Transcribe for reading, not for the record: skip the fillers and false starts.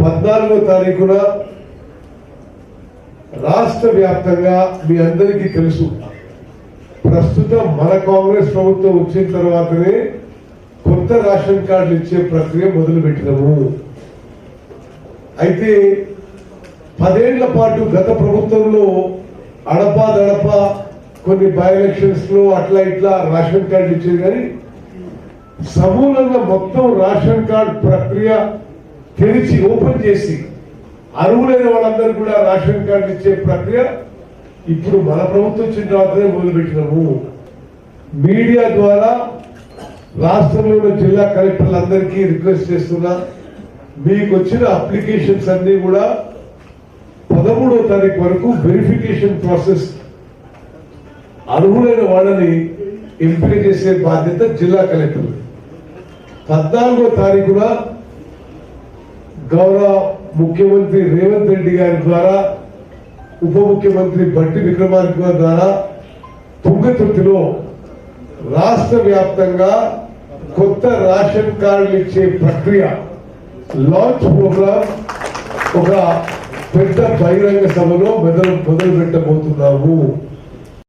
14వ తారీఖున రాష్ట్ర వ్యాప్తంగా మీ అందరికీ తెలుసు, ప్రస్తుతం మన కాంగ్రెస్ ప్రభుత్వం వచ్చిన తర్వాతనే కొత్త రేషన్ కార్డులు ఇచ్చే ప్రక్రియ మొదలు పెట్టినాము. అయితే 10 ఏళ్ల పాటు గత ప్రభుత్వంలో అడపా కొన్ని బై ఎలక్షన్స్ లో అట్లా ఇట్లా రేషన్ కార్డు ఇచ్చేది, కానీ సమూలంగా మొత్తం రేషన్ కార్డు ప్రక్రియ తెరిచి ఓపెన్ చేసి అర్హులైన వాళ్ళందరూ కూడా రేషన్ కార్డు ఇచ్చే ప్రక్రియ ఇప్పుడు మన ప్రభుత్వం వచ్చిన తర్వాతనే మొదలుపెట్టినాము. మీడియా ద్వారా రాష్ట్రంలోని జిల్లా కలెక్టర్లందరికీ రిక్వెస్ట్ చేస్తున్నా, మీకు వచ్చిన అప్లికేషన్స్ అన్ని కూడా 13వ తారీఖు వరకు వెరిఫికేషన్ ప్రాసెస్ అర్హులైన వాళ్ళని ఎంపిక చేసే బాధ్యత జిల్లా కలెక్టర్. 14వ తారీఖున గౌరవ ముఖ్యమంత్రి రేవంత్ రెడ్డి గారి ద్వారా, ఉప ముఖ్యమంత్రి బట్టి విక్రమార్క ద్వారా తుంగతుర్తిలో రాష్ట్ర వ్యాప్తంగా కొత్త రేషన్ కార్డులు ఇచ్చే ప్రక్రియ లాంచ్ ప్రోగ్రామ్ ఒక పెద్ద బహిరంగ సభలో మొదలు పెట్టబోతున్నాము.